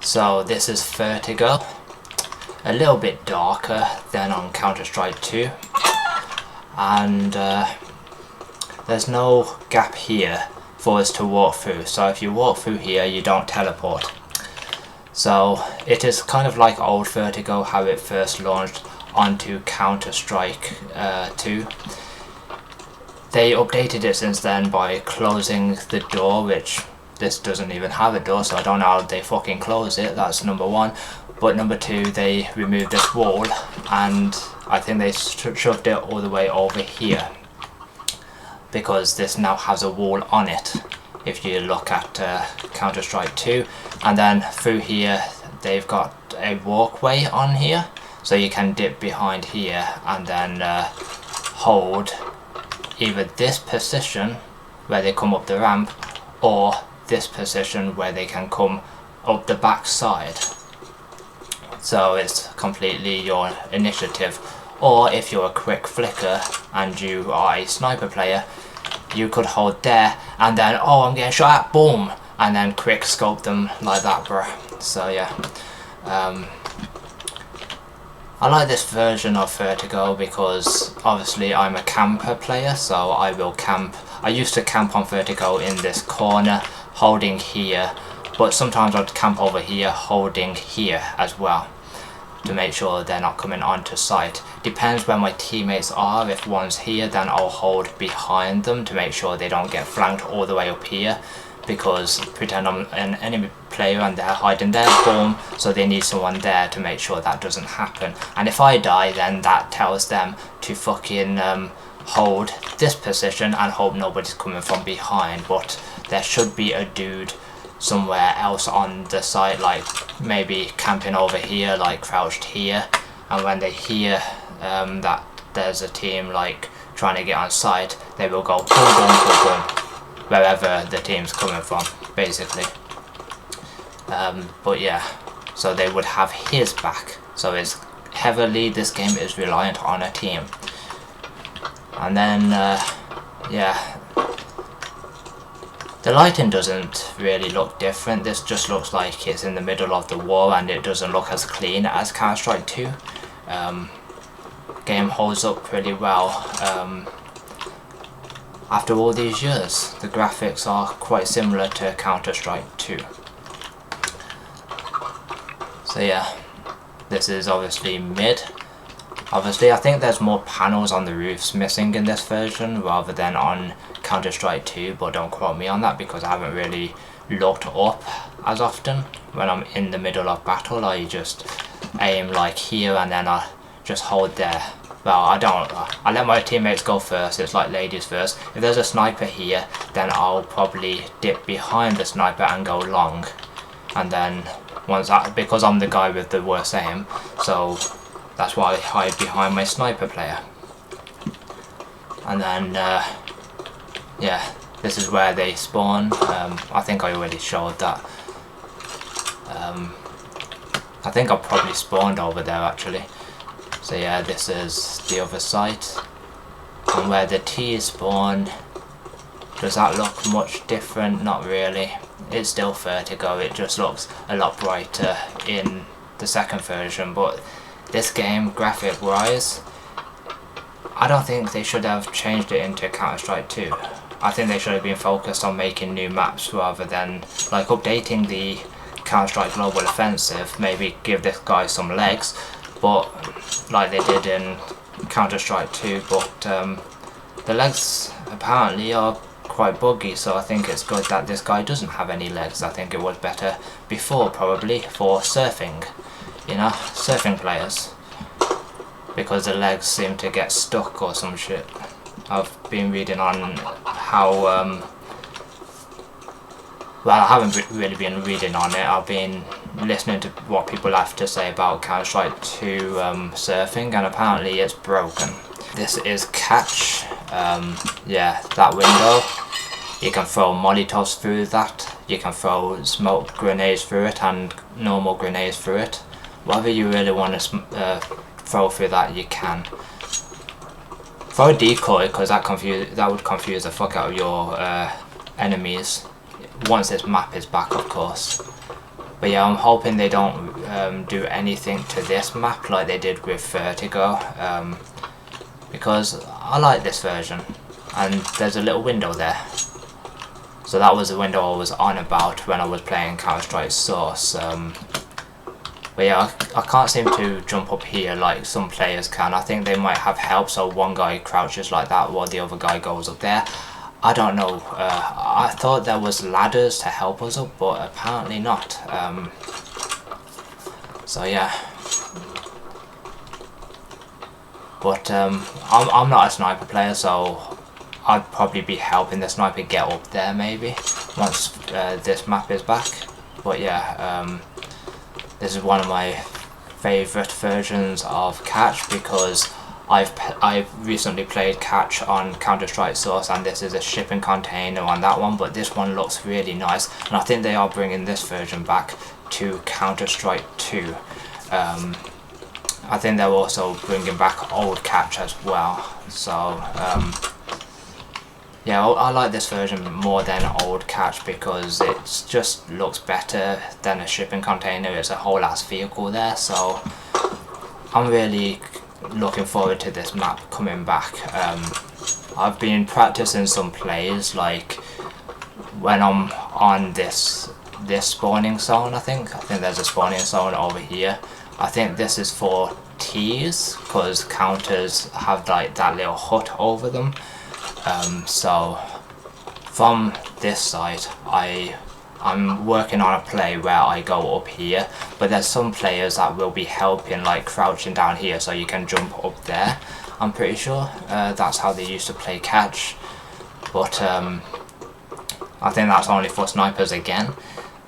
So this is Vertigo, a little bit darker than on Counter-Strike 2, and there's no gap here for us to walk through, so if you walk through here you don't teleport. So it is kind of like old Vertigo, how it first launched onto Counter-Strike 2. They updated it since then by closing the door, which this doesn't even have a door, so I don't know how they fucking close it. That's number one. But number two, they removed this wall, and I think they shoved it all the way over here, because this now has a wall on it if you look at Counter-Strike 2. And then through here they've got a walkway on here, so you can dip behind here and then hold either this position where they come up the ramp, or this position where they can come up the back side. So it's completely your initiative. Or if you're a quick flicker and you are a sniper player, you could hold there and then, oh, I'm getting shot at, boom, and then quick scope them like that, bruh. So yeah, I like this version of Vertigo because obviously I'm a camper player, so I will camp. I used to camp on Vertigo in this corner, holding here, but sometimes I'd camp over here, holding here as well, to make sure they're not coming onto sight. Depends where my teammates are. If one's here, then I'll hold behind them to make sure they don't get flanked all the way up here, because pretend I'm an enemy player and they're hiding there, boom, so they need someone there to make sure that doesn't happen. And if I die, then that tells them to fucking hold this position and hope nobody's coming from behind. But there should be a dude somewhere else on the site, like maybe camping over here, like crouched here, and when they hear that there's a team like trying to get on site, they will go boom boom boom boom wherever the team's coming from, basically. But yeah, so they would have his back. So it's heavily, this game is reliant on a team. And then yeah, the lighting doesn't really look different. This just looks like it's in the middle of the war, and it doesn't look as clean as Counter-Strike 2. Game holds up pretty well. After all these years, the graphics are quite similar to Counter-Strike 2. So yeah, this is obviously mid. Obviously, I think there's more panels on the roofs missing in this version rather than on Counter-Strike 2, but don't quote me on that because I haven't really looked up as often. When I'm in the middle of battle, I just aim like here and then I just hold there. Well, I let my teammates go first. It's like ladies first. If there's a sniper here, then I'll probably dip behind the sniper and go long. And then once because I'm the guy with the worst aim, so that's why I hide behind my sniper player. And then yeah, this is where they spawn. I think I already showed that. I think I probably spawned over there actually. So yeah, this is the other site. And where the T spawned, does that look much different? Not really. It's still Vertigo, it just looks a lot brighter in the second version. But this game, graphic wise, I don't think they should have changed it into Counter-Strike 2. I think they should have been focused on making new maps rather than like updating the Counter-Strike Global Offensive. Maybe give this guy some legs, but like they did in Counter-Strike 2, but the legs apparently are quite buggy, so I think it's good that this guy doesn't have any legs. I think it was better before, probably for surfing, you know, surfing players, because the legs seem to get stuck or some shit. I've been reading on how well, I haven't really been reading on it, I've been listening to what people have to say about Counter-Strike 2 surfing, and apparently it's broken. This is catch. Yeah, that window, you can throw Molotovs through that, you can throw smoke grenades through it and normal grenades through it. Whatever you really want to throw through that, you can. Throw a decoy, because that would confuse the fuck out of your enemies, once this map is back, of course. But yeah, I'm hoping they don't do anything to this map like they did with Vertigo, because I like this version, and there's a little window there. So that was the window I was on about when I was playing Counter-Strike Source. But yeah, I can't seem to jump up here like some players can. I think they might have help, so one guy crouches like that while the other guy goes up there. I don't know. I thought there was ladders to help us up, but apparently not. So yeah. But I'm not a sniper player, so I'd probably be helping the sniper get up there maybe once this map is back. But yeah, this is one of my favourite versions of Catch, because I've recently played Catch on Counter-Strike Source, and this is a shipping container on that one, but this one looks really nice, and I think they are bringing this version back to Counter-Strike 2. I think they're also bringing back old Catch as well, so yeah, I like this version more than old Catch because it just looks better than a shipping container. It's a whole ass vehicle there, so I'm really looking forward to this map coming back. I've been practicing some plays, like when I'm on this spawning zone. I think there's a spawning zone over here. I think this is for T's, because counters have like that little hut over them. So from this side I'm working on a play where I go up here, but there's some players that will be helping, like crouching down here so you can jump up there. I'm pretty sure that's how they used to play Catch, but I think that's only for snipers again.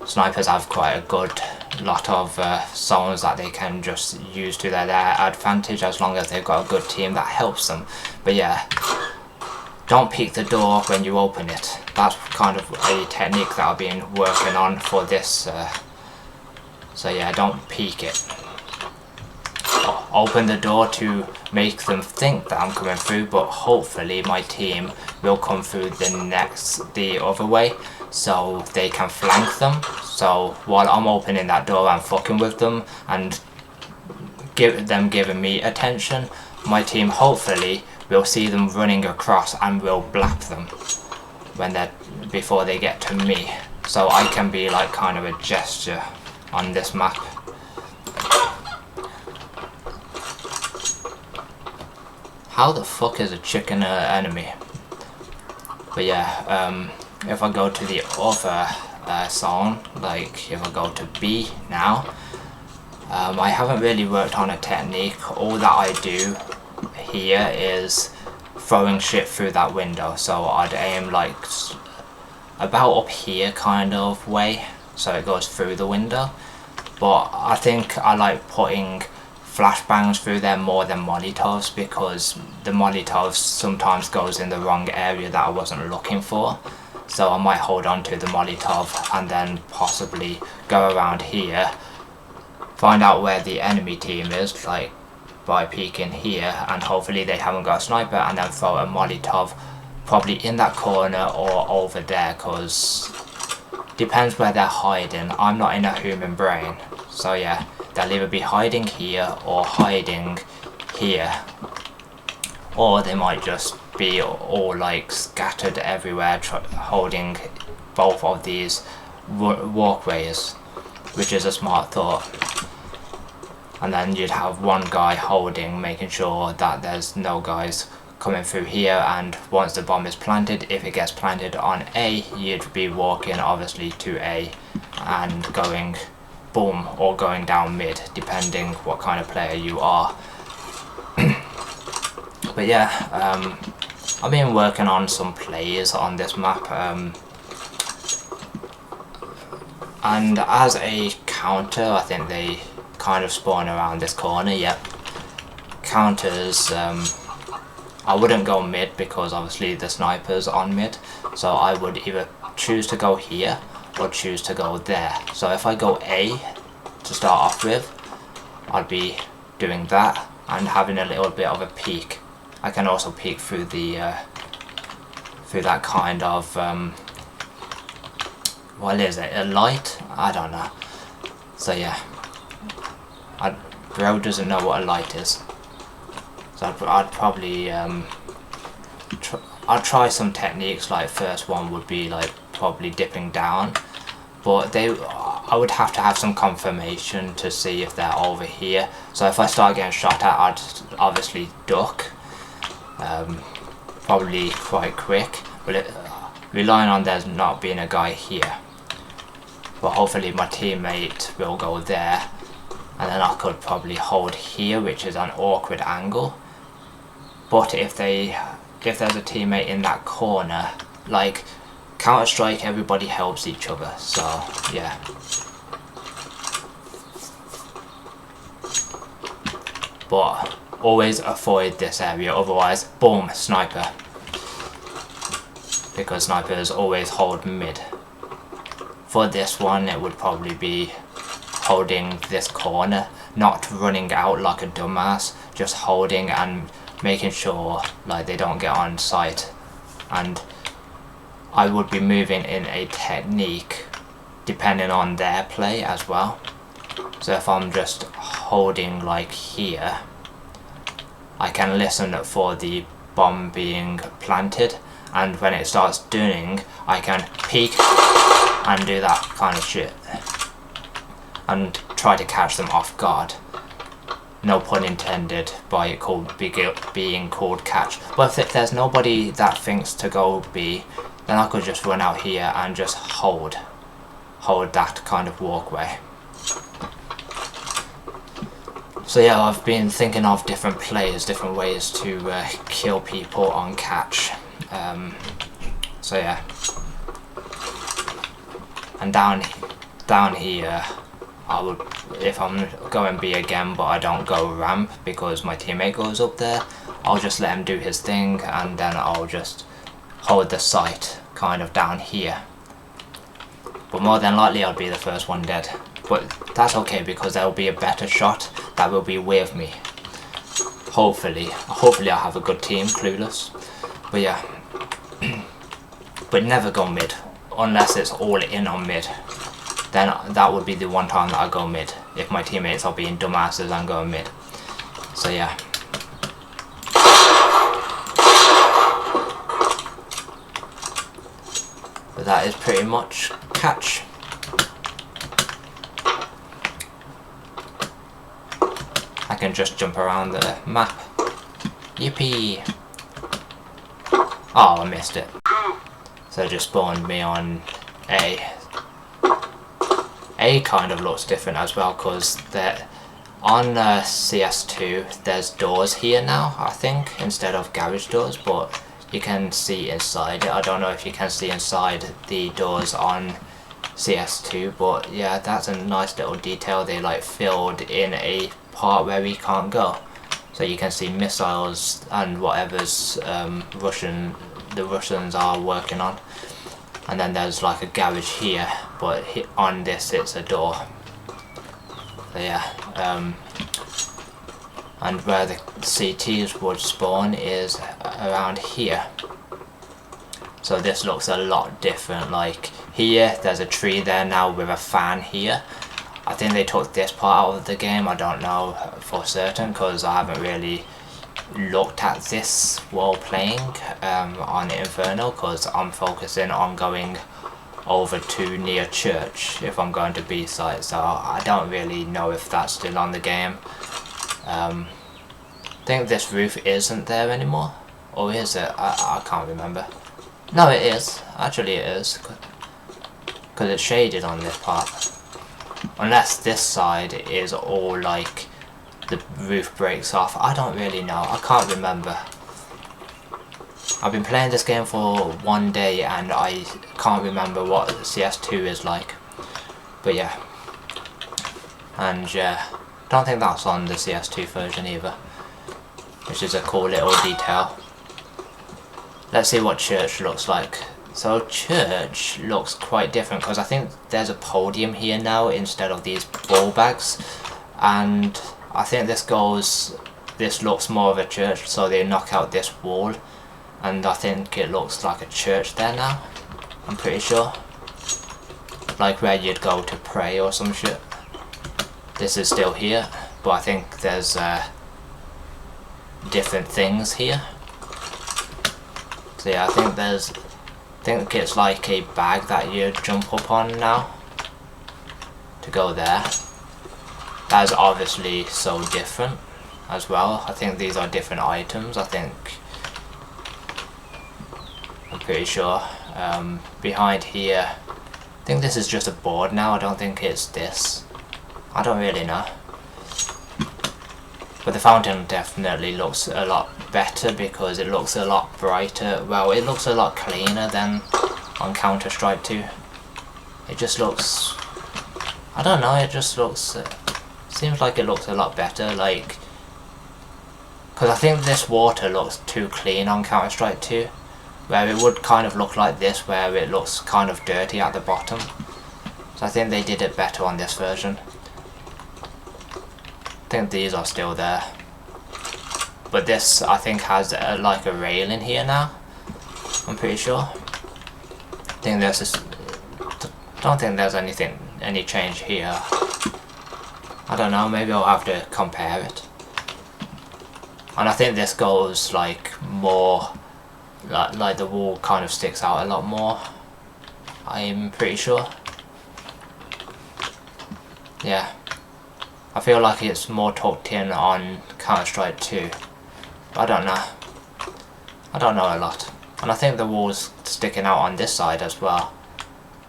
Snipers have quite a good lot of zones that they can just use to their advantage, as long as they've got a good team that helps them. But yeah, don't peek the door when you open it. That's kind of a technique that I've been working on for this. So yeah, don't peek it. Open the door to make them think that I'm coming through, but hopefully my team will come through the other way, so they can flank them. So while I'm opening that door and fucking with them and giving me attention, my team hopefully will see them running across and will blap them before they get to me. So I can be like kind of a gesture on this map. How the fuck is a chicken an enemy? But yeah, if I go to the other zone, like if I go to B now, I haven't really worked on a technique. All that I do here is throwing shit through that window, so I'd aim like about up here kind of way, so it goes through the window. But I think I like putting flashbangs through there more than Molotovs, because the Molotovs sometimes goes in the wrong area that I wasn't looking for. So I might hold on to the Molotov and then possibly go around here, find out where the enemy team is, like by peeking here, and hopefully they haven't got a sniper, and then throw a Molotov probably in that corner or over there, because depends where they're hiding. I'm not in a human brain, so yeah, they'll either be hiding here or hiding here, or they might just be all like scattered everywhere, holding both of these walkways, which is a smart thought. And then you'd have one guy holding, making sure that there's no guys coming through here, and once the bomb is planted, if it gets planted on A, you'd be walking obviously to A and going boom, or going down mid, depending what kind of player you are. But yeah, I've been working on some plays on this map, and as a counter, I think they kind of spawn around this corner. Yep, counters, I wouldn't go mid because obviously the sniper's on mid, so I would either choose to go here or choose to go there. So if I go A to start off with, I'd be doing that and having a little bit of a peek. I can also peek through the through that kind of what is it, a light? I don't know. So yeah, bro doesn't know what a light is. So I'd probably I'd try some techniques. Like first one would be like probably dipping down, but I would have to have some confirmation to see if they're over here. So if I start getting shot at, I'd obviously duck, probably quite quick, but relying on there not being a guy here. But hopefully my teammate will go there, and then I could probably hold here, which is an awkward angle. But if there's a teammate in that corner, like Counter-Strike, everybody helps each other, so yeah. But always avoid this area, otherwise, boom, sniper. Because snipers always hold mid. For this one, it would probably be holding this corner, not running out like a dumbass, just holding and making sure like they don't get on site. And I would be moving in a technique depending on their play as well. So if I'm just holding like here, I can listen for the bomb being planted, and when it starts doing, I can peek and do that kind of shit and try to catch them off guard. No pun intended by it being called catch. But if there's nobody that thinks to go B, then I could just run out here and just hold that kind of walkway. So yeah, I've been thinking of different plays, different ways to kill people on catch. So yeah, and down here, I would, if I'm going B again but I don't go ramp because my teammate goes up there, I'll just let him do his thing, and then I'll just hold the site kind of down here. But more than likely I'll be the first one dead. But that's okay because there will be a better shot that will be with me. Hopefully I'll have a good team, clueless. But yeah. But never go mid, unless it's all in on mid. Then that would be the one time that I go mid, if my teammates are being dumbasses and going mid. So yeah. But that is pretty much catch. I can just jump around the map. Yippee! Oh, I missed it. So it just spawned me on A. A kind of looks different as well, because on CS2 there's doors here now, I think, instead of garage doors, but you can see inside it. I don't know if you can see inside the doors on CS2, but yeah, that's a nice little detail. They like filled in a part where we can't go, so you can see missiles and whatever's the Russians are working on. And then there's like a garage here, but on this it's a door. So yeah, and where the CTs would spawn is around here. So this looks a lot different. Like here, there's a tree there now with a fan here. I think they took this part out of the game. I don't know for certain because I haven't really looked at this while playing on Inferno, because I'm focusing on going over to near church if I'm going to B site, so I don't really know if that's still on the game. I think this roof isn't there anymore, or is it? I can't remember. No, it is. Actually it is, because it's shaded on this part. Unless this side is all like the roof breaks off. I don't really know. I can't remember. I've been playing this game for one day and I can't remember what CS2 is like. But yeah. And yeah, don't think that's on the CS2 version either, which is a cool little detail. Let's see what church looks like. So church looks quite different, because I think there's a podium here now instead of these ball bags, and I think this looks more of a church, so they knock out this wall, and I think it looks like a church there now, I'm pretty sure. Like where you'd go to pray or some shit. This is still here, but I think there's different things here. So yeah, I think it's like a bag that you jump up on now to go there. That is obviously so different as well. I think these are different items. I'm pretty sure. Behind here, I think this is just a board now. I don't think it's this. I don't really know. But the fountain definitely looks a lot better because it looks a lot brighter. Well, it looks a lot cleaner than on Counter-Strike 2. It just looks, I don't know, it just looks, seems like it looks a lot better, like, because I think this water looks too clean on Counter-Strike 2, where it would kind of look like this, where it looks kind of dirty at the bottom. So I think they did it better on this version. I think these are still there, but this I think has like a rail in here now. I'm pretty sure. I think there's this. Don't think there's any change here. I don't know. Maybe I'll have to compare it. And I think this goes like more, like the wall kind of sticks out a lot more. I'm pretty sure. Yeah. I feel like it's more tucked in on Counter-Strike 2. I don't know. I don't know a lot. And I think the wall's sticking out on this side as well.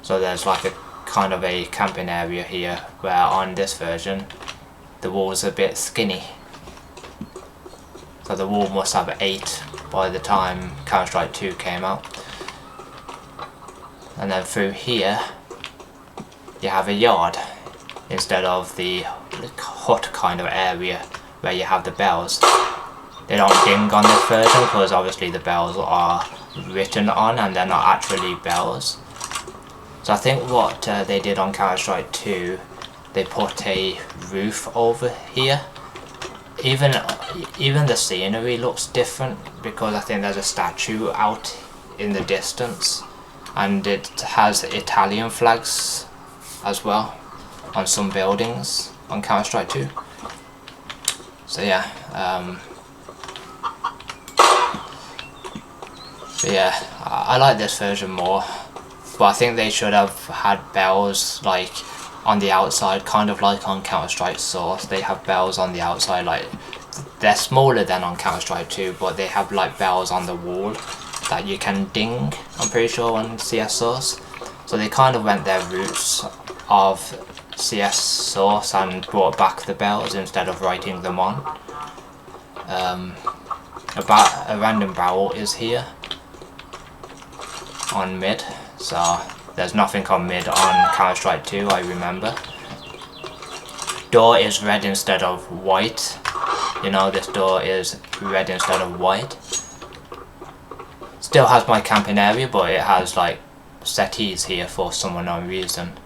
So there's like a kind of a camping area here, where on this version the wall's a bit skinny. So the wall must have 8 by the time Counter-Strike 2 came out. And then through here you have a yard instead of the hut kind of area where you have the bells. They don't ding on this version because obviously the bells are written on and they're not actually bells. So I think what they did on Counter-Strike 2, they put a roof over here. Even the scenery looks different because I think there's a statue out in the distance, and it has Italian flags as well on some buildings on Counter-Strike 2. So yeah, I like this version more, but I think they should have had bells like on the outside, kind of like on Counter-Strike Source. They have bells on the outside, like they're smaller than on Counter-Strike 2, but they have like bells on the wall that you can ding, I'm pretty sure, on CS Source. So they kind of went their roots of CS Source and brought back the bells instead of writing them on. A random barrel is here on mid, so there's nothing on mid on Counter-Strike 2, I remember. Door is red instead of white. You know, this door is red instead of white. Still has my camping area, but it has like settees here for some unknown reason,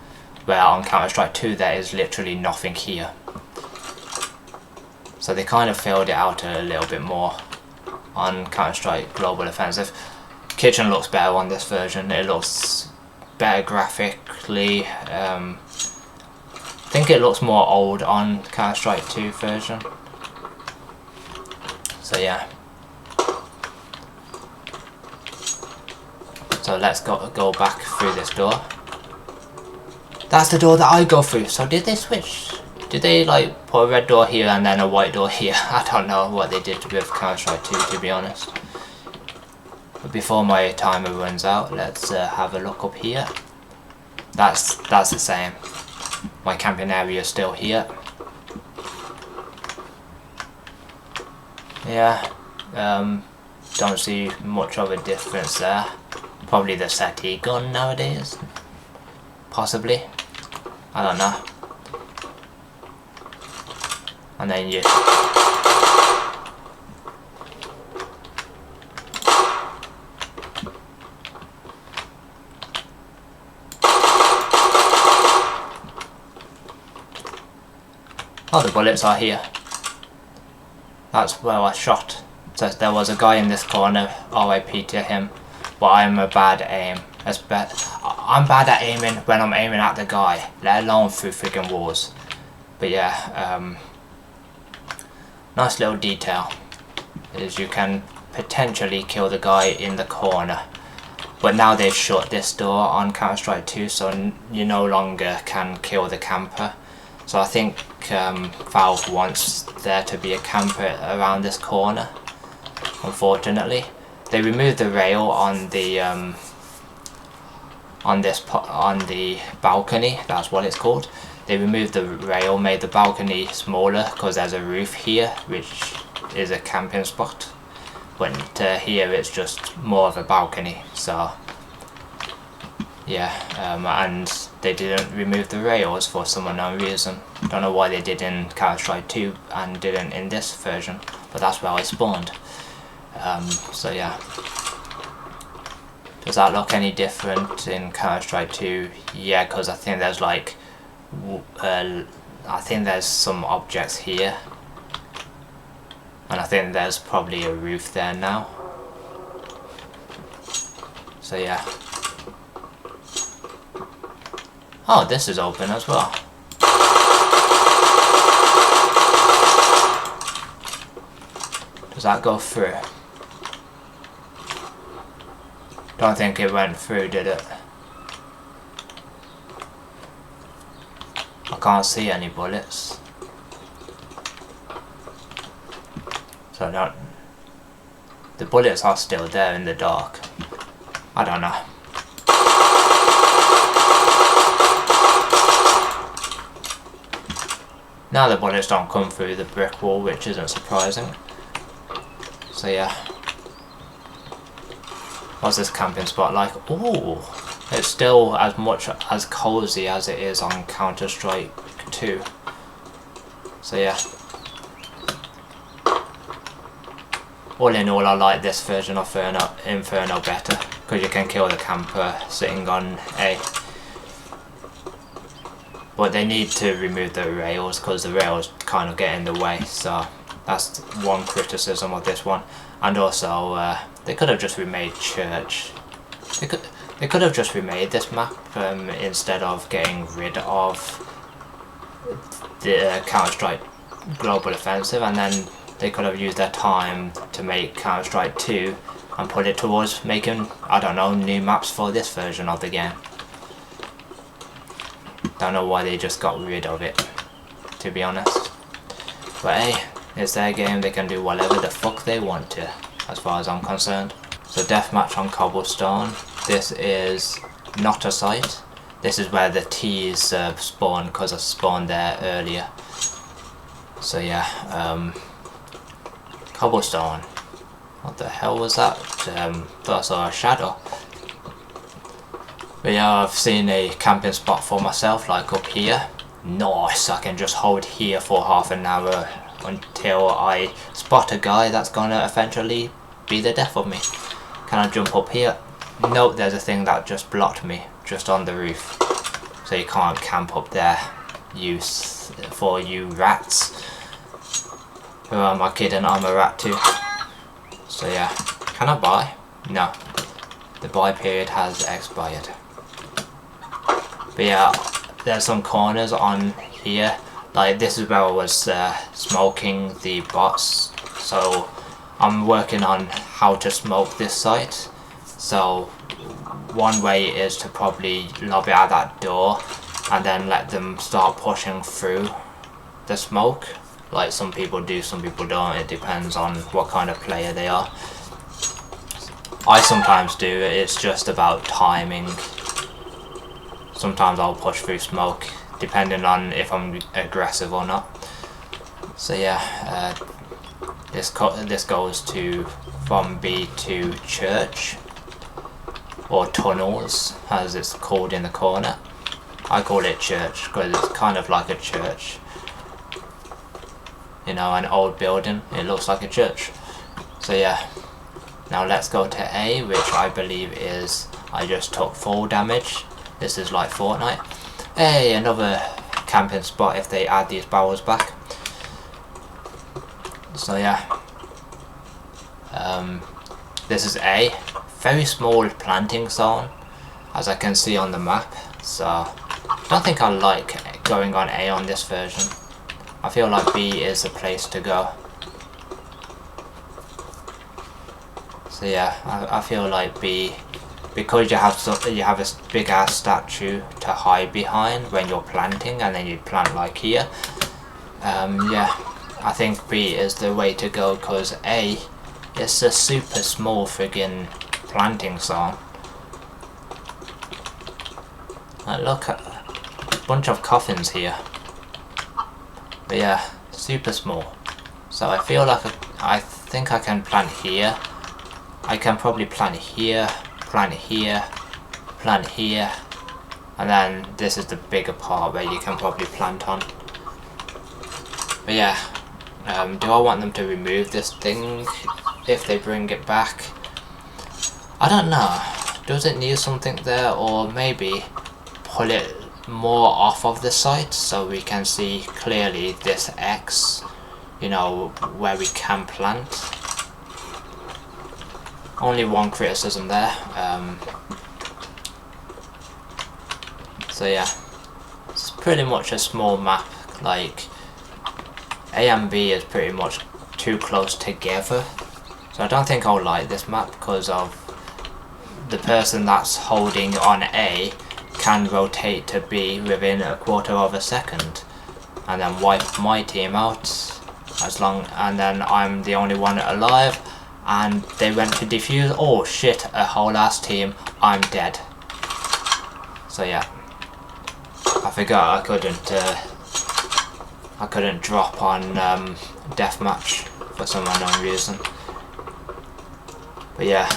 where on Counter-Strike 2 there is literally nothing here. So they kind of filled it out a little bit more on Counter-Strike Global Offensive. Kitchen looks better on this version. It looks better graphically. I think it looks more old on Counter-Strike 2 version. So yeah. So let's go back through this door. That's the door that I go through. So did they switch? Did they like put a red door here and then a white door here? I don't know what they did with Counter-Strike 2, to be honest. But before my timer runs out, let's have a look up here. That's the same. My camping area is still here. Yeah, don't see much of a difference there. Probably the settee gun nowadays. Possibly. I don't know. And then you... Oh, the bullets are here. That's where I shot. So there was a guy in this corner, RIP to him. But I'm a bad aim. I'm bad at aiming when I'm aiming at the guy, let alone through freaking walls. But yeah, nice little detail is you can potentially kill the guy in the corner. But now they've shut this door on Counter-Strike 2, so you no longer can kill the camper. So I think Valve wants there to be a camper around this corner. Unfortunately, they removed the rail on the balcony. That's what it's called. They removed the rail, made the balcony smaller because there's a roof here, which is a camping spot. But here it's just more of a balcony. So yeah, and they didn't remove the rails for some unknown reason. Don't know why they did in Counter-Strike 2 and didn't in this version, but that's where I spawned. So yeah. Does that look any different in Counter-Strike 2? Yeah, because I think there's like, I think there's some objects here. And I think there's probably a roof there now. So yeah. Oh, this is open as well. Does that go through? Don't think it went through, did it? I can't see any bullets. So no, the bullets are still there in the dark. I don't know. Now the bullets don't come through the brick wall, which isn't surprising. So yeah. What's this camping spot like? Ooh, it's still as much as cozy as it is on Counter-Strike 2. So yeah. All in all, I like this version of Inferno better, because you can kill the camper sitting on A. But they need to remove the rails, because the rails kind of get in the way, so that's one criticism of this one. And also, they could have just remade Church. They could have just remade this map instead of getting rid of the Counter-Strike Global Offensive, and then they could have used their time to make Counter-Strike 2 and put it towards making, I don't know, new maps for this version of the game. Don't know why they just got rid of it, to be honest. But hey, it's their game, they can do whatever the fuck they want to, as far as I'm concerned. So deathmatch on Cobblestone. This is not a site. This is where the T's spawn, because I spawned there earlier. So yeah, Cobblestone. What the hell was that? Thought I saw a shadow. But yeah, I've seen a camping spot for myself, like up here. Nice, I can just hold here for half an hour until I spot a guy that's gonna eventually be the death of me. Can I jump up here? Nope, there's a thing that just blocked me, just on the roof. So you can't camp up there, for you rats. Who am I kidding? I'm a rat too. So yeah, can I buy? No, the buy period has expired. But yeah, there's some corners on here. Like this is where I was smoking the bots. So I'm working on how to smoke this site. So one way is to probably lob out that door and then let them start pushing through the smoke. Like some people do, some people don't. It depends on what kind of player they are. I sometimes do. It's just about timing. Sometimes I'll push through smoke, depending on if I'm aggressive or not. So yeah, this goes to from B to Church, or Tunnels as it's called in the corner. I call it Church because it's kind of like a church. You know, an old building, it looks like a church. So yeah, now let's go to A, which I believe is, I just took full damage. This is like Fortnite. Hey, another camping spot if they add these barrels back. So yeah, this is A. Very small planting zone, as I can see on the map. So I don't think I like going on A on this version. I feel like B is the place to go. So yeah, I feel like B, because you have a big ass statue to hide behind when you're planting, and then you plant like here. Yeah, I think B is the way to go, because A, it's a super small friggin' planting zone. Like, look at a bunch of coffins here. But yeah, super small. So I feel like I think I can plant here. I can probably plant here, plant here, plant here, and then this is the bigger part where you can probably plant on. But yeah, do I want them to remove this thing if they bring it back? I don't know. Does it need something there, or maybe pull it more off of the site so we can see clearly this X, you know, where we can plant? Only one criticism there. So yeah, it's pretty much a small map. Like, A and B is pretty much too close together. So I don't think I'll like this map, because of the person that's holding on A can rotate to B within a quarter of a second and then wipe my team out, and then I'm the only one alive, and they went to defuse. Oh shit, a whole ass team, I'm dead. So yeah, I forgot I couldn't drop on deathmatch for some unknown reason. But yeah,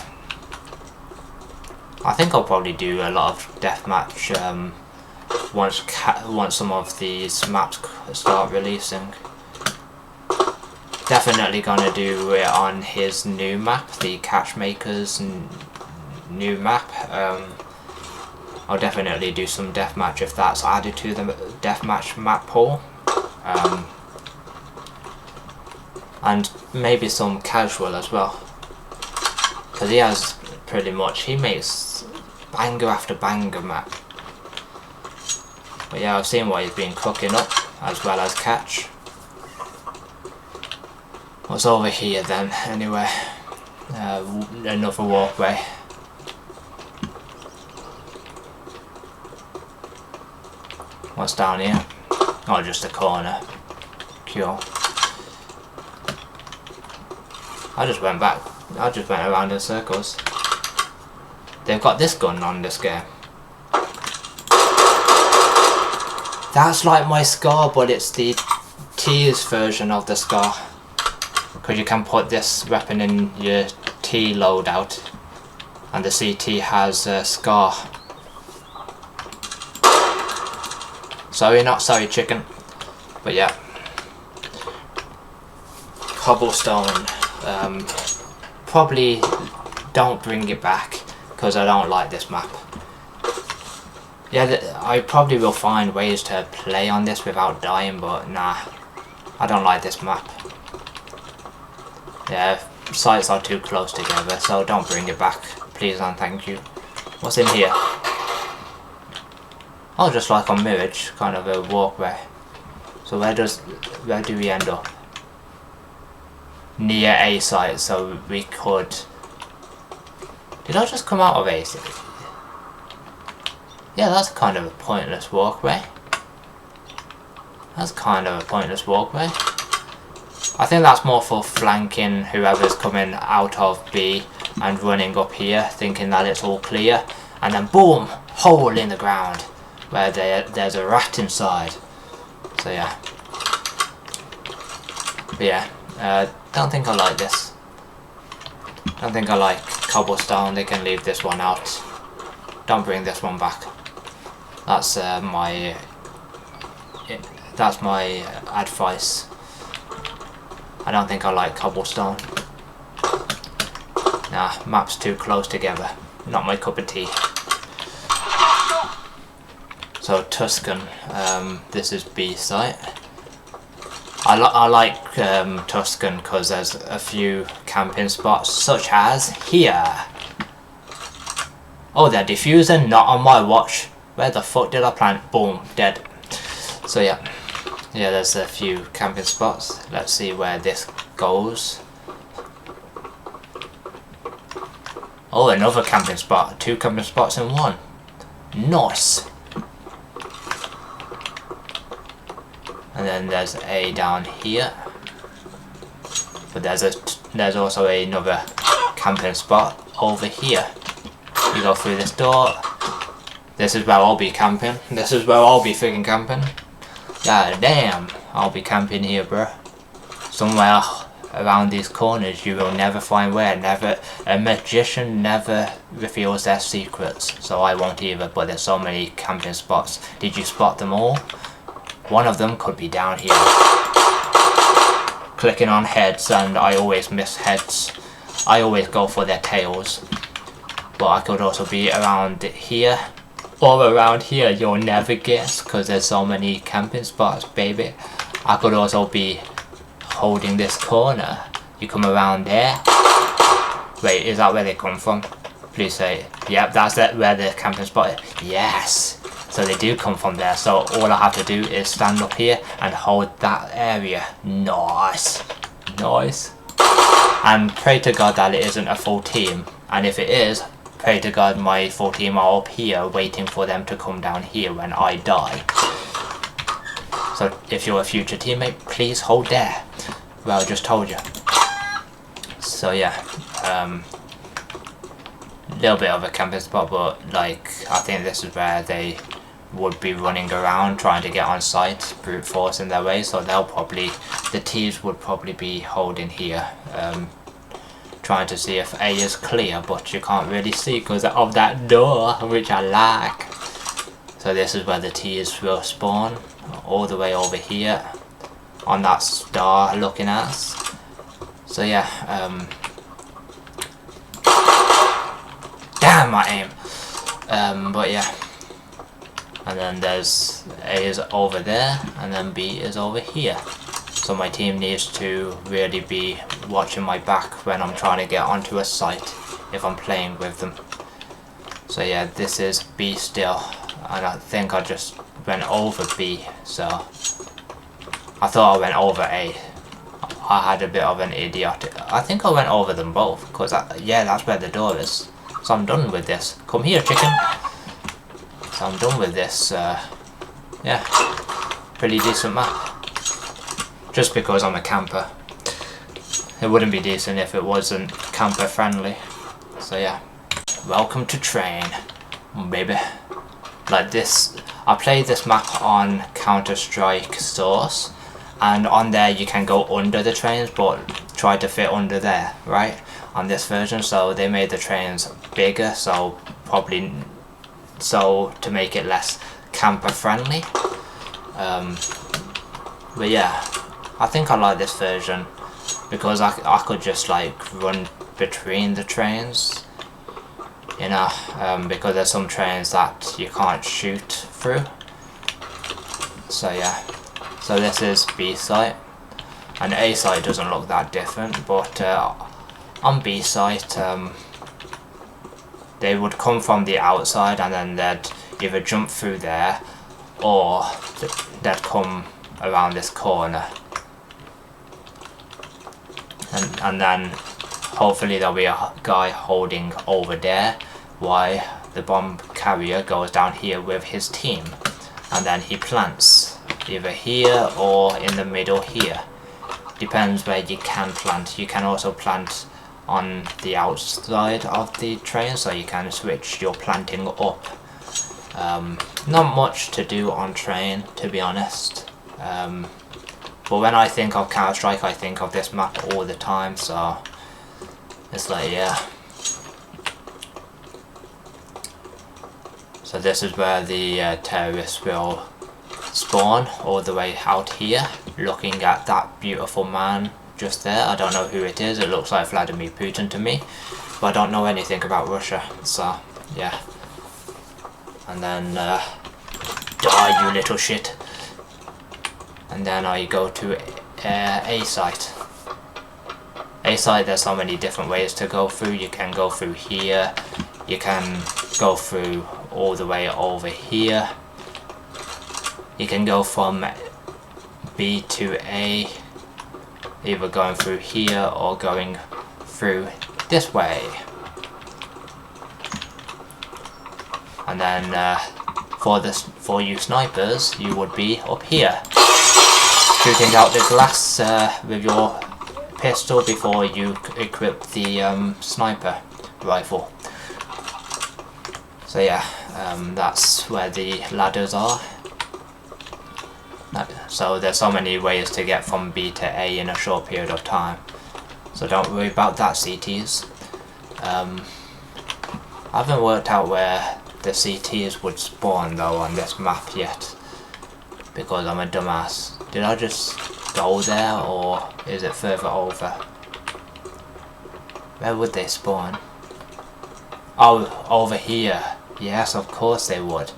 I think I'll probably do a lot of deathmatch once some of these maps start releasing. Definitely gonna do it on his new map, the Catchmaker's new map. I'll definitely do some deathmatch if that's added to the deathmatch map pool. And maybe some casual as well, because he has pretty much, he makes banger after banger map. But yeah, I've seen what he's been cooking up, as well as catch. What's over here then, anyway? Another walkway. What's down here? Oh, just a corner. Cool. I just went around in circles. They've got this gun on this game. That's like my Scar, but it's the T's version of the Scar. Because you can put this weapon in your T loadout, and the CT has a Scar. Sorry, not sorry, chicken. But yeah, Cobblestone. Probably don't bring it back, because I don't like this map. Yeah, I probably will find ways to play on this without dying, but nah, I don't like this map. Yeah, sites are too close together, so don't bring it back, please and thank you. What's in here? Oh, just like on Mirage, kind of a walkway. So where do we end up? Near A site, so we could... Did I just come out of A site? Yeah, that's kind of a pointless walkway. That's kind of a pointless walkway. I think that's more for flanking whoever's coming out of B and running up here, thinking that it's all clear, and then boom, hole in the ground where there's a rat inside. So yeah. But yeah, don't think I like this. Don't think I like Cobblestone. They can leave this one out. Don't bring this one back. That's my advice. I don't think I like Cobblestone. Nah, maps too close together. Not my cup of tea. So Tuscan, this is B site. I like Tuscan because there's a few camping spots, such as here. Oh, they're diffusing, not on my watch. Where the fuck did I plant? Boom, dead. So yeah, yeah, there's a few camping spots. Let's see where this goes. Oh, another camping spot. 2 camping spots in one. Nice. And then there's a down here. But there's also another camping spot over here. You go through this door. This is where I'll be camping. This is where I'll be freaking camping. God damn, I'll be camping here, bro. Somewhere around these corners you will never find where. Never, a magician never reveals their secrets, so I won't either, but there's so many camping spots. Did you spot them all? One of them could be down here. Clicking on heads, and I always miss heads. I always go for their tails. But I could also be around here. Or around here, you'll never guess, because there's so many camping spots, baby. I could also be holding this corner. You come around there. Wait, is that where they come from? Please say, yep, that's where the camping spot is. Yes! So they do come from there, so all I have to do is stand up here and hold that area. Nice! Nice! And pray to God that it isn't a full team. And if it is, pray to God my full team are up here waiting for them to come down here when I die. So if you're a future teammate, please hold there. Well, I just told you. So yeah, little bit of a camping spot, but like I think this is where they would be running around trying to get on site, brute force in their way. So the teams would probably be holding here. Trying to see if A is clear, but you can't really see because of that door, which I like. So this is where the T's will spawn, all the way over here on that star looking at us. So yeah, damn my aim. But yeah, and then there's A is over there, and then B is over here. So my team needs to really be watching my back when I'm trying to get onto a site if I'm playing with them. So yeah, this is B still, and I think I just went over B, so I thought I went over A. I had a bit of an idiotic. I think I went over them both, because yeah, that's where the door is. So I'm done with this. Come here, chicken. So I'm done with this. Yeah, pretty decent map. Just because I'm a camper. It wouldn't be decent if it wasn't camper friendly. So yeah. Welcome to train, baby. Like this, I played this map on Counter-Strike Source, and on there you can go under the trains, but try to fit under there, right? On this version, so they made the trains bigger, so probably to make it less camper friendly. But yeah. I think I like this version because I could just like run between the trains, you know, because there's some trains that you can't shoot through. So yeah, so this is B site, and A site doesn't look that different, but on B site they would come from the outside and then they'd either jump through there or they'd come around this corner. And then hopefully there'll be a guy holding over there while the bomb carrier goes down here with his team, and then he plants either here or in the middle here. Depends where you can plant. You can also plant on the outside of the train, so you can switch your planting up. Not much to do on train, to be honest. But when I think of Counter-Strike, I think of this map all the time, so it's like, yeah. So this is where the terrorists will spawn, all the way out here, looking at that beautiful man just there. I don't know who it is, it looks like Vladimir Putin to me, but I don't know anything about Russia, so yeah. And then, die you little shit. And then I go to A site. A site, there's so many different ways to go through. You can go through here, you can go through all the way over here. You can go from B to A, either going through here or going through this way. And then for you snipers, you would be up here, shooting out the glass with your pistol before you equip the sniper rifle. So yeah, that's where the ladders are. So there's so many ways to get from B to A in a short period of time. So don't worry about that, CTs. I haven't worked out where the CTs would spawn though on this map yet, because I'm a dumbass. Did I just go there, or is it further over? Where would they spawn? Oh, over here. Yes, of course they would.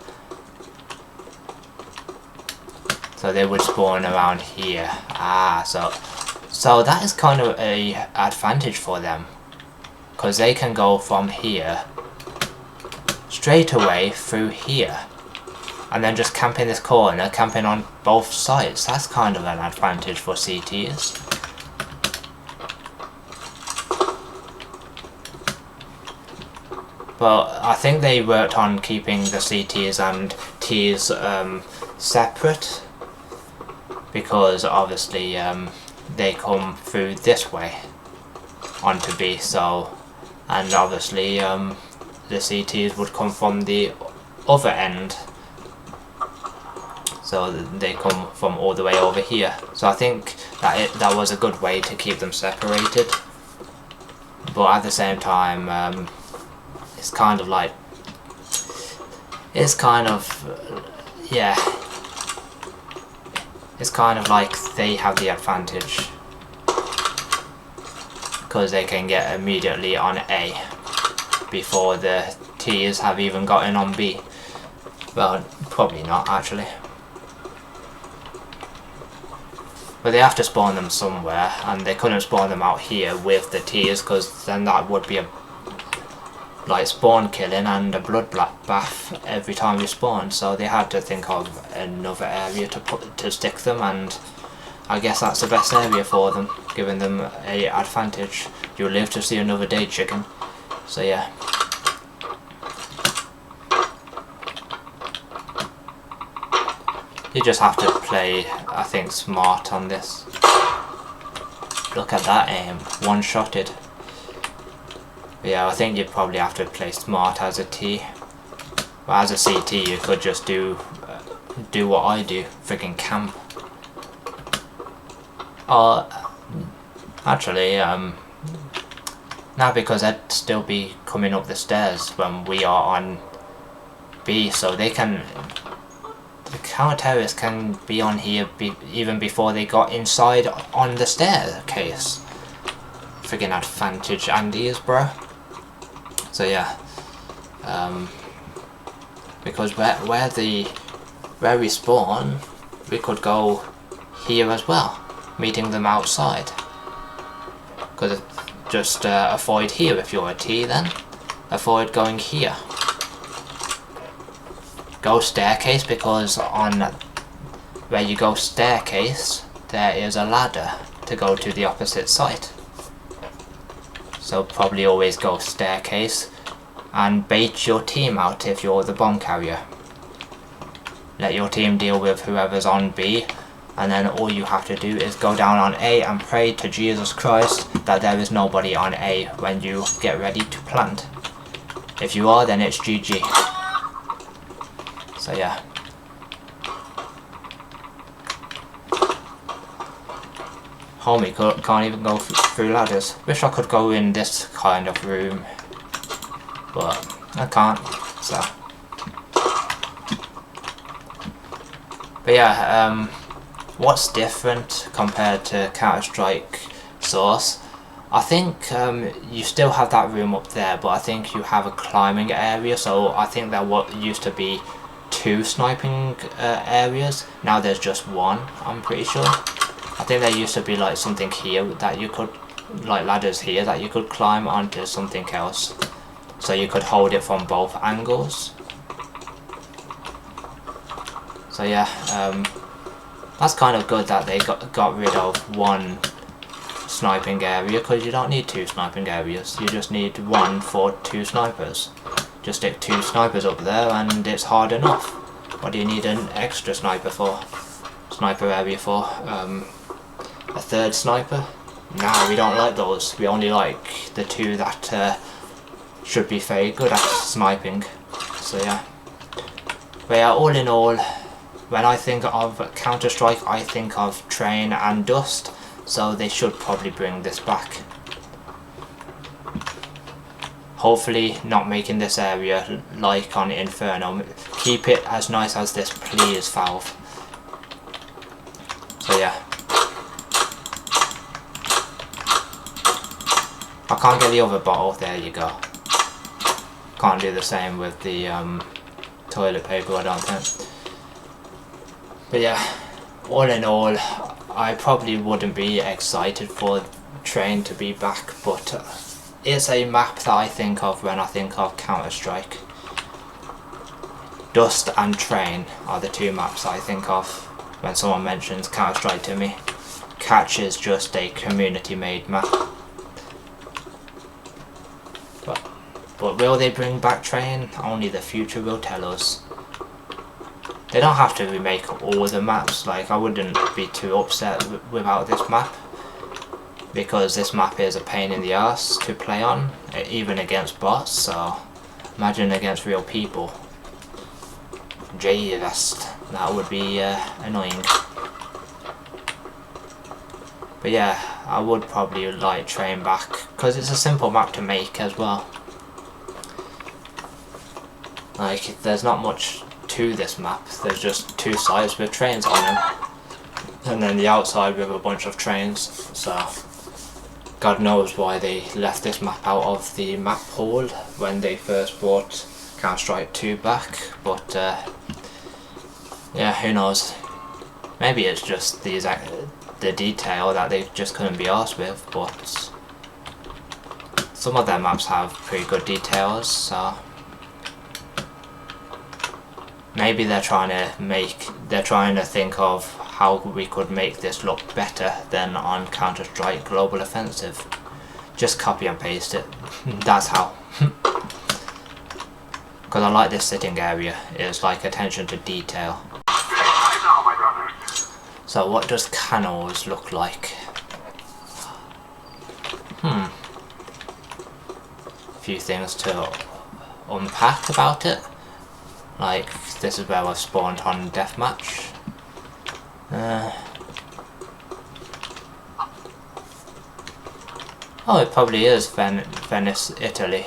So they would spawn around here. Ah, so that is kind of a advantage for them, because they can go from here straight away through here, and then just camp in this corner, camping on both sides. That's kind of an advantage for CTs. But I think they worked on keeping the CTs and Ts separate, because obviously they come through this way onto B, so, and obviously the CTs would come from the other end, so they come from all the way over here. So I think that was a good way to keep them separated, but at the same time it's kind of like, yeah, it's kind of like they have the advantage, because they can get immediately on A before the Ts have even gotten on B. Well, probably not actually, but they have to spawn them somewhere, and they couldn't spawn them out here with the Ts, because then that would be a like spawn killing and a blood bath every time you spawn. So they had to think of another area to stick them, and I guess that's the best area for them, giving them a advantage. You'll live to see another day, chicken. So yeah. You just have to play, I think, smart on this. Look at that aim, one-shotted. Yeah, I think you'd probably have to play smart as a T. But as a CT, you could just do what I do, freaking camp. Actually, now, because they'd still be coming up the stairs when we are on B, so they can, the counter-terrorists can be on here even before they got inside on the staircase. Friggin' advantage Andy's, bro. So yeah, because where we spawn, we could go here as well, meeting them outside. Could just avoid here if you're a T, then avoid going here. Go staircase, because on where you go staircase, there is a ladder to go to the opposite side. So probably always go staircase and bait your team out if you're the bomb carrier. Let your team deal with whoever's on B, and then all you have to do is go down on A and pray to Jesus Christ that there is nobody on A when you get ready to plant. If you are, then it's GG. So yeah. Homie can't even go through ladders. Wish I could go in this kind of room, but I can't, so. But yeah, what's different compared to Counter-Strike Source? I think you still have that room up there, but I think you have a climbing area, so I think there used to be 2 sniping areas, now there's just 1, I'm pretty sure. I think there used to be like something here that you could, like ladders here that you could climb onto something else, so you could hold it from both angles. So yeah, That's kind of good that they got rid of one sniping area, because you don't need 2 sniping areas. You just need one for 2 snipers. Just stick 2 snipers up there and it's hard enough. What do you need an extra sniper for? Sniper area for? A 3rd sniper? No, we don't like those. We only like the 2 that should be very good at sniping. So yeah. But yeah, all in all, when I think of Counter-Strike, I think of Train and Dust. So they should probably bring this back. Hopefully not making this area like on Inferno. Keep it as nice as this, please, Valve. So yeah. I can't get the other bottle, there you go. Can't do the same with the toilet paper, I don't think. But yeah, all in all, I probably wouldn't be excited for Train to be back, but it's a map that I think of when I think of Counter-Strike. Dust and Train are the 2 maps I think of when someone mentions Counter-Strike to me. Catch is just a community-made map. But will they bring back Train? Only the future will tell us. They don't have to remake all the maps. Like, I wouldn't be too upset without this map, because this map is a pain in the ass to play on, even against bots, so imagine against real people. Jesus, that would be annoying. But yeah, I would probably like Train back, because it's a simple map to make as well. Like, there's not much to this map. There's just 2 sides with trains on them, and then the outside with a bunch of trains. So God knows why they left this map out of the map pool when they first brought Counter-Strike 2 back, but yeah, who knows. Maybe it's just the detail that they just couldn't be arsed with, but some of their maps have pretty good details, so maybe they're trying to think of how we could make this look better than on Counter-Strike Global Offensive. Just copy and paste it. That's how. Because I like this sitting area. It's like attention to detail. So what does Canals look like? A few things to unpack about it. Like, this is where I've spawned on Deathmatch. Oh, it probably is Venice, Italy.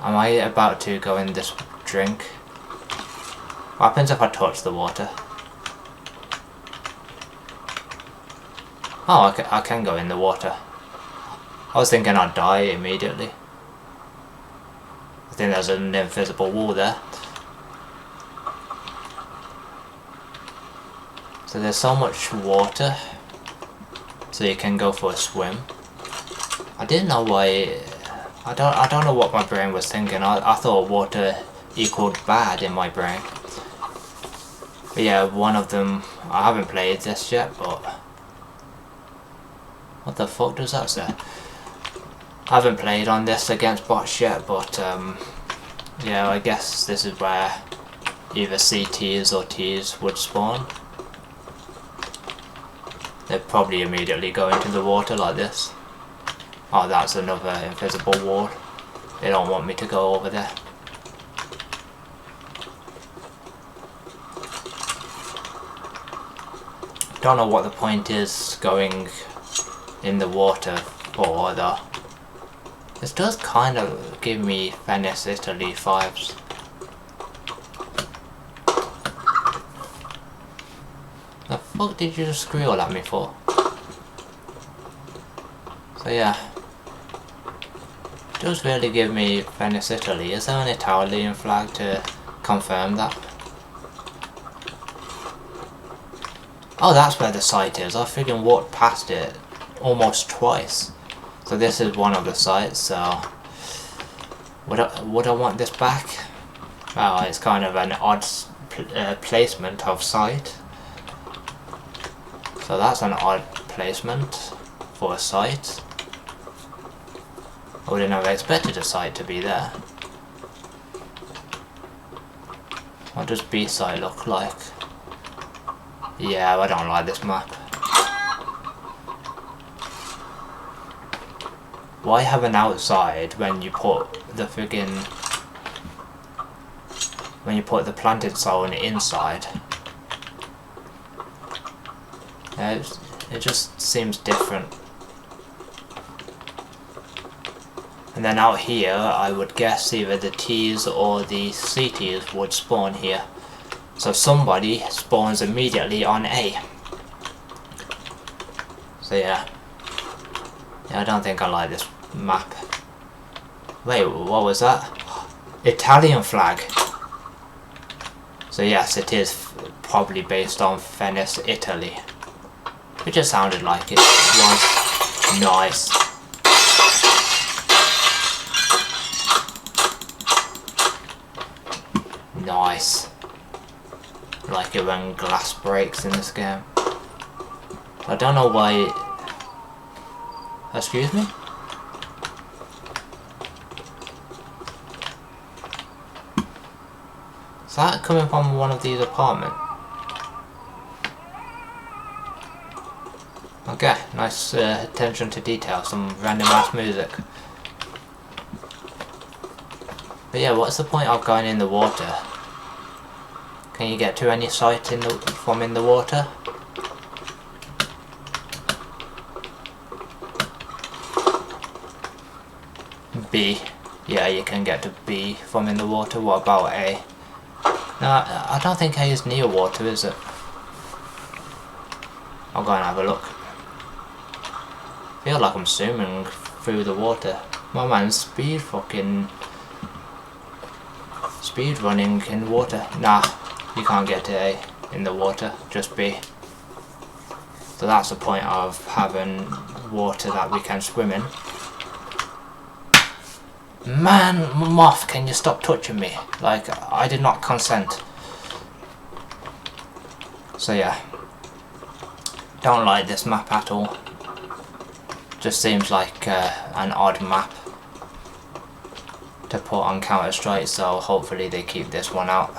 Am I about to go in this drink? What happens if I touch the water? Oh, I can go in the water. I was thinking I'd die immediately. I think there's an invisible wall there. So there's so much water, so you can go for a swim. I didn't know why. I don't know what my brain was thinking. I thought water equaled bad in my brain. But yeah, one of them, I haven't played this yet, but what the fuck does that say? I haven't played on this against bots yet, but yeah, I guess this is where either CTs or Ts would spawn. They'd probably immediately go into the water like this. Oh, that's another invisible wall. They don't want me to go over there. Don't know what the point is going in the water for though. This does kind of give me Venice, Italy vibes. The fuck did you just squeal at me for? So yeah. It does really give me Venice, Italy. Is there an Italian flag to confirm that? Oh, that's where the site is. I freaking walked past it almost twice. So this is one of the sites, so would I want this back? Well, it's kind of an odd placement of site. So that's an odd placement for a site. I would have never expected a site to be there. What does B site look like? Yeah, I don't like this map. Why have an outside when you put the planted zone inside? It just seems different. And then out here, I would guess either the T's or the CT's would spawn here. So somebody spawns immediately on A. So yeah. Yeah, I don't think I like this map. Wait, what was that? Italian flag. So yes, it is probably based on Venice, Italy. It just sounded like it was. Nice. Nice. I like it when glass breaks in this game. I don't know why. Excuse me? Is that coming from one of these apartments? Okay, nice attention to detail, some random ass music. But yeah, what's the point of going in the water? Can you get to any site from in the water? B. Yeah, you can get to B from in the water. What about A? No, I don't think A is near water, is it? I'll go and have a look. I feel like I'm swimming through the water. My man's speed running in water. Nah, you can't get to A in the water, just B. So that's the point of having water that we can swim in. Man, moth, can you stop touching me? Like, I did not consent. So yeah. Don't like this map at all. Just seems like an odd map to put on Counter-Strike, so hopefully they keep this one out.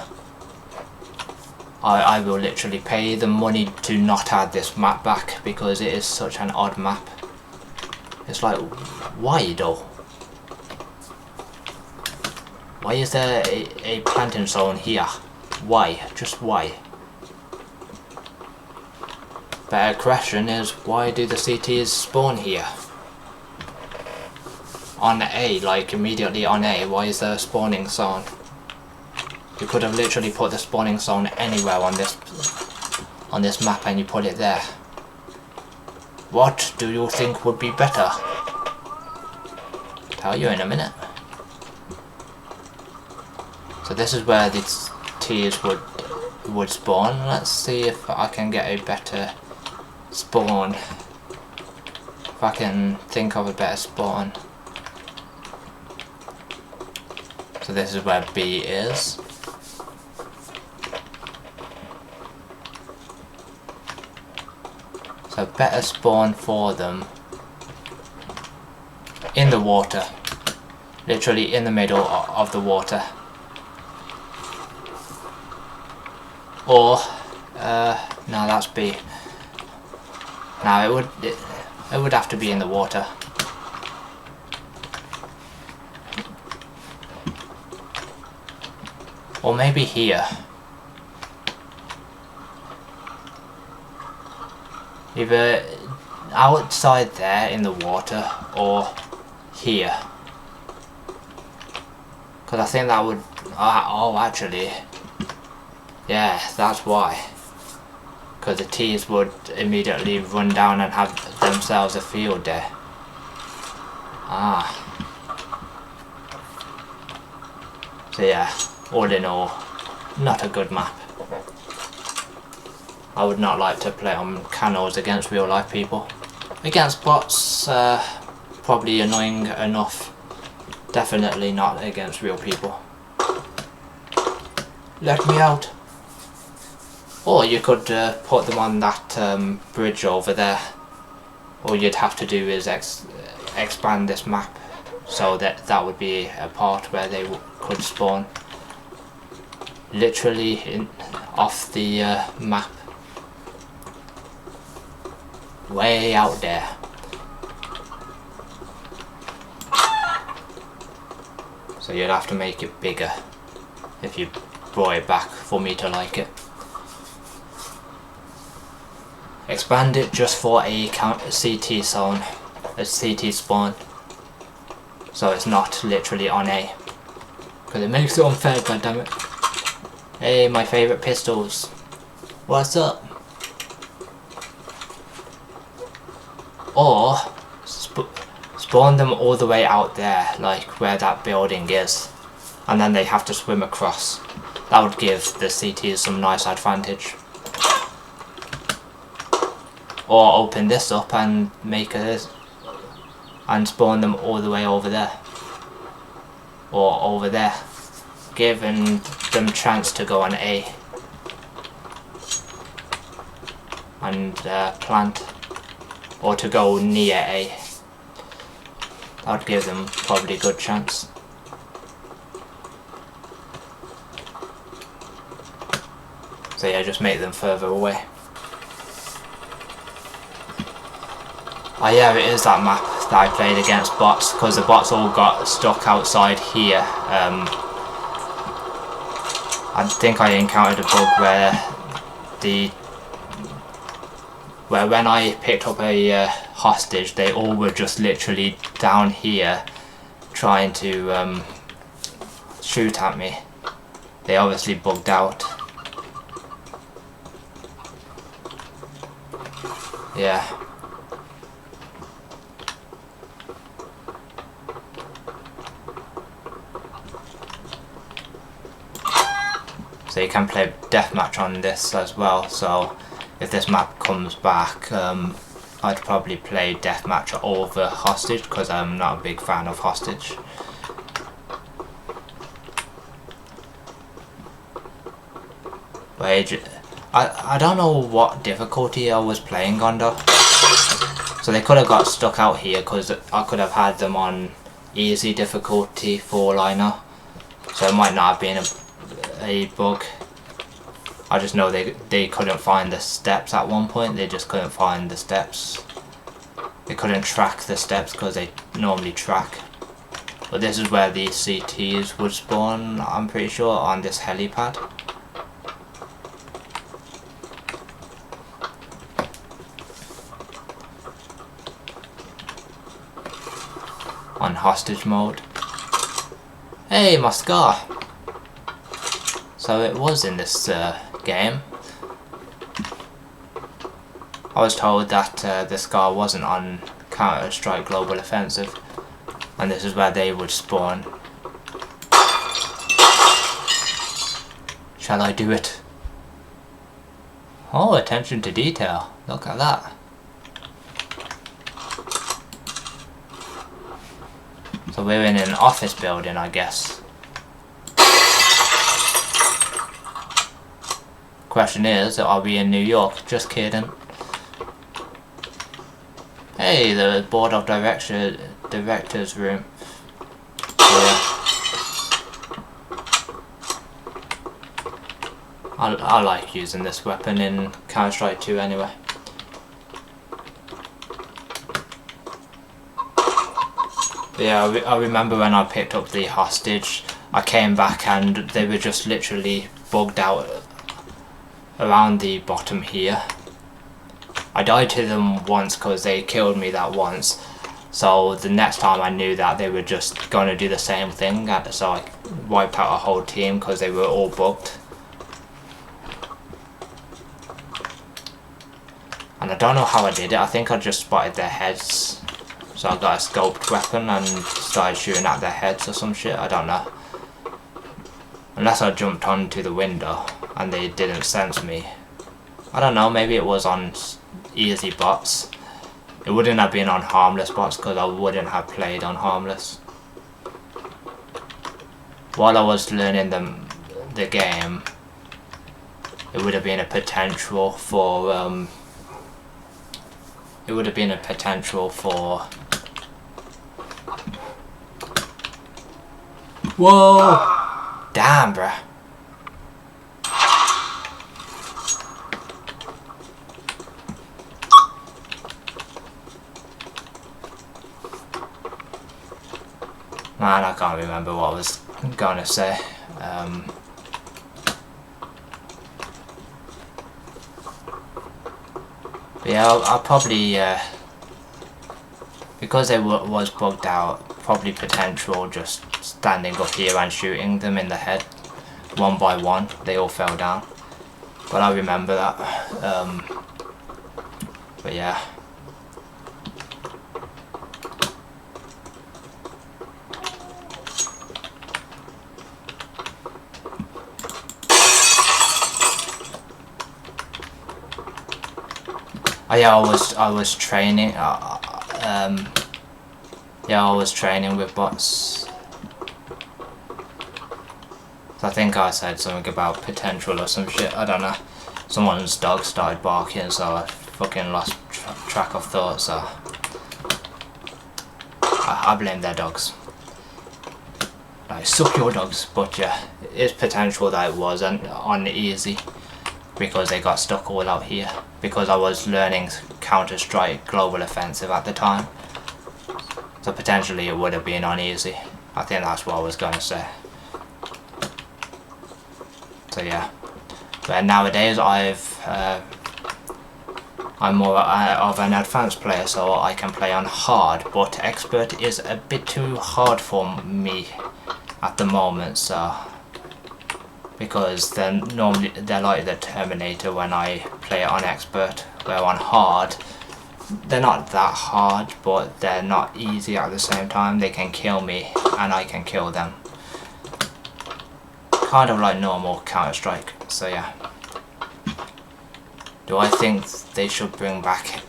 I will literally pay the money to not add this map back because it is such an odd map. It's like, why though? Why is there a planting zone here? Why? Just why? Better question is, why do the CTs spawn here? On A, like immediately on A, why is there a spawning zone? You could have literally put the spawning zone anywhere on this map and you put it there. What do you think would be better? Tell you in a minute. So this is where the T's would spawn. Let's see if I can get a better spawn. If I can think of a better spawn. So this is where B is. So better spawn for them in the water. Literally in the middle of the water. Or, no, that's B. No, it would have to be in the water. Or maybe here. Either outside there in the water or here. Because I think that would... oh, actually... yeah, that's why. Because the T's would immediately run down and have themselves a field day. Ah. So yeah, all in all, not a good map. I would not like to play on Canals against real life people. Against bots, probably annoying enough. Definitely not against real people. Let me out. Or you could put them on that bridge over there. All you'd have to do is expand this map so that would be a part where they could spawn. Literally off the map. Way out there. So you'd have to make it bigger if you brought it back for me to like it. Expand it just for a CT zone, a CT spawn. So it's not literally on A. Because it makes it unfair, goddammit. Hey, my favourite pistols. What's up? Or spawn them all the way out there, like where that building is, and then they have to swim across. That would give the CTs some nice advantage. Or open this up and make it and spawn them all the way over there, or over there, giving them chance to go on A and plant, or to go near A. That would give them probably a good chance. So yeah, just make them further away. Oh yeah, it is that map that I played against bots, because the bots all got stuck outside here. I think I encountered a bug where when I picked up a hostage, they all were just literally down here trying to shoot at me. They obviously bugged out. Yeah. So you can play deathmatch on this as well, so if this map comes back, I'd probably play deathmatch over hostage, because I'm not a big fan of hostage. Wait, I don't know what difficulty I was playing under. So they could have got stuck out here, because I could have had them on easy difficulty for liner. So it might not have been a bug. I just know they couldn't find the steps at one point. They just couldn't find the steps. They couldn't track the steps because they normally track. But this is where the CTs would spawn, I'm pretty sure, on this helipad. On hostage mode. Hey, my scar! So it was in this game. I was told that the scar wasn't on Counter-Strike Global Offensive, and this is where they would spawn. Shall I do it? Oh, attention to detail. Look at that. So we're in an office building, I guess. Question is, are we in New York? Just kidding. Hey, the board of directors room. Yeah. I like using this weapon in Counter-Strike 2 anyway. Yeah, I remember when I picked up the hostage, I came back and they were just literally bugged out around the bottom here. I died to them once because they killed me that once, so the next time I knew that they were just going to do the same thing, so I wiped out a whole team because they were all bugged. And I don't know how I did it. I think I just spotted their heads, so I got a scoped weapon and started shooting at their heads or some shit. I don't know. Unless I jumped onto the window and they didn't sense me. I don't know, maybe it was on easy bots. It wouldn't have been on harmless bots because I wouldn't have played on harmless. While I was learning the game, it would have been a potential for whoa! Damn, bruh. Man, I can't remember what I was gonna say. Yeah, I'll probably, because it was bugged out, probably potential just standing up here and shooting them in the head, one by one. They all fell down. But I remember that. But yeah. Oh yeah, I was training. Yeah, I was training with bots. So I think I said something about potential or some shit. I don't know. Someone's dog started barking, so I fucking lost track of thought. So I blame their dogs. Like, suck your dogs. But yeah, it's potential that it was uneasy. Because they got stuck all out here. Because I was learning Counter-Strike Global Offensive at the time. So potentially it would have been uneasy. I think that's what I was going to say. So yeah. But nowadays I'm more of an advanced player, so I can play on hard. But expert is a bit too hard for me at the moment, so... Because they're like the Terminator when I play it on expert, where on hard they're not that hard, but they're not easy at the same time. They can kill me and I can kill them, kind of like normal Counter-Strike. So yeah, do I think they should bring back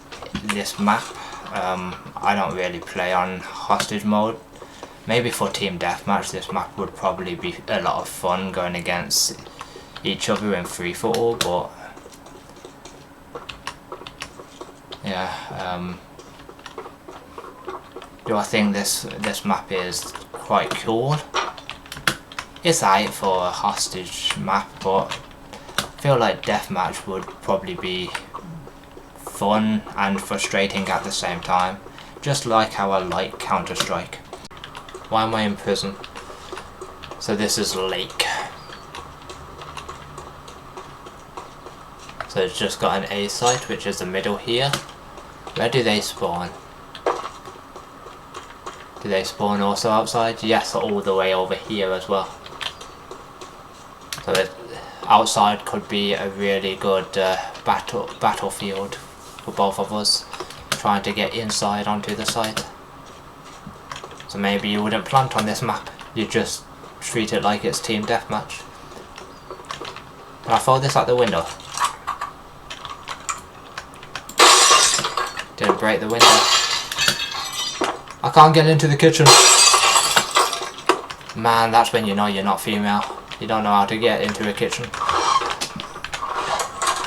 this map? I don't really play on hostage mode. Maybe for team deathmatch this map would probably be a lot of fun, going against each other in free-for-all, but yeah, do I think this map is quite cool? It's alright for a hostage map, but I feel like deathmatch would probably be fun and frustrating at the same time, just like how I like Counter-Strike. Why am I in prison? So this is Lake. So it's just got an A site, which is the middle here. Where do they spawn? Do they spawn also outside? Yes, all the way over here as well. So outside could be a really good battlefield for both of us, trying to get inside onto the site. So maybe you wouldn't plant on this map, you just treat it like it's team deathmatch. Can I throw this out the window? Didn't break the window. I can't get into the kitchen. Man, that's when you know you're not female. You don't know how to get into a kitchen.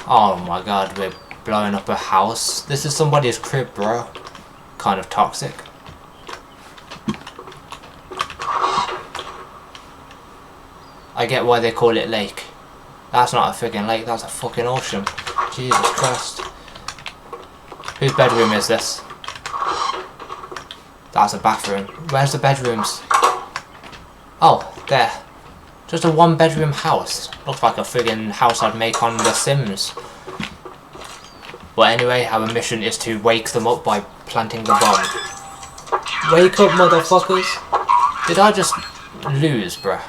Oh my god, we're blowing up a house. This is somebody's crib, bro. Kind of toxic. I get why they call it lake. That's not a friggin' lake, that's a fucking ocean. Jesus Christ. Whose bedroom is this? That's a bathroom. Where's the bedrooms? Oh, there. Just a one bedroom house. Looks like a friggin' house I'd make on The Sims. But anyway, our mission is to wake them up by planting the bomb. Wake up, motherfuckers. Did I just lose, bruh?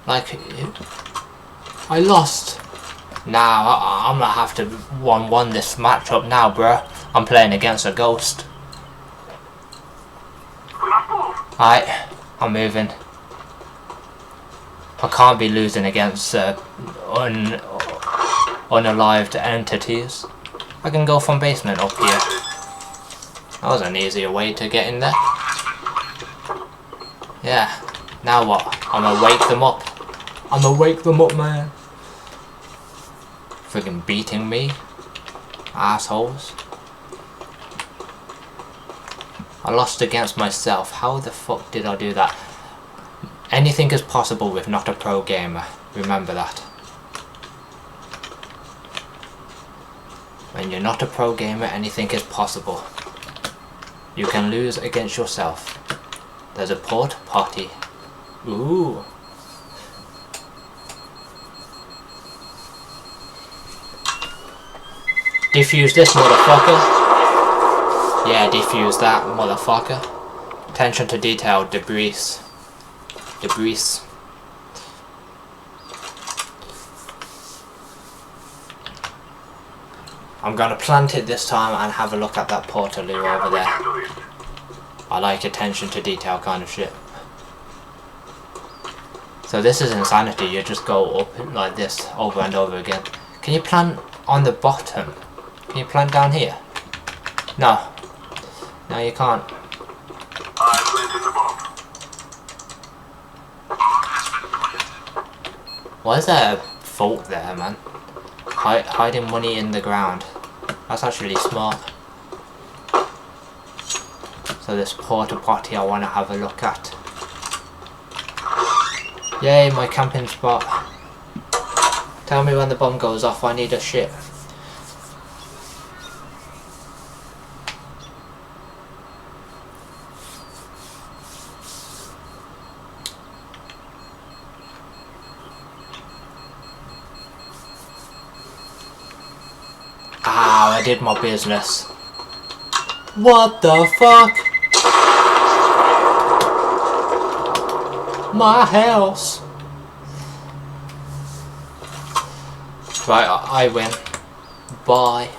Like, I lost. Now, I'm gonna have to 1-1 this matchup now, bruh. I'm playing against a ghost. Alright, I'm moving. I can't be losing against unalived entities. I can go from basement up here. That was an easier way to get in there. Yeah, now what? I'm gonna wake them up. I'm gonna wake them up, man. friggin' beating me, assholes. I lost against myself. How the fuck did I do that? Anything is possible with not a pro gamer. Remember that. When you're not a pro gamer, anything is possible. You can lose against yourself. There's a port party. Ooh. Defuse this motherfucker. Yeah, defuse that motherfucker. Attention to detail, debris. Debris. I'm gonna plant it this time and have a look at that portaloo over there. I like attention to detail kind of shit. So this is insanity, you just go up like this over and over again. Can you plant on the bottom? Can you plant down here? No. No, you can't. Why is there a fault there, man? Hiding money in the ground. That's actually smart. So this porta potty I want to have a look at. Yay, my camping spot. Tell me when the bomb goes off, I need a ship. Ah, I did my business. What the fuck? My house. Right, I win. Bye.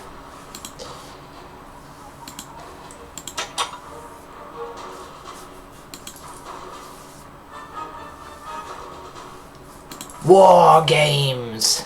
War games.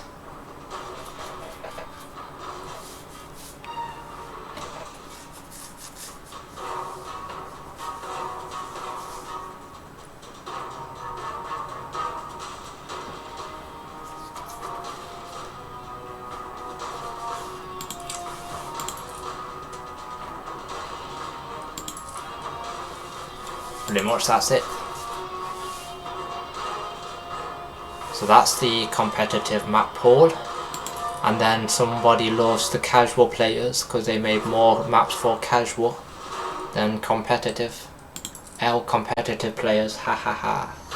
Pretty much that's it. So that's the competitive map pool, and then somebody loves the casual players because they made more maps for casual than competitive. Competitive players, ha ha ha.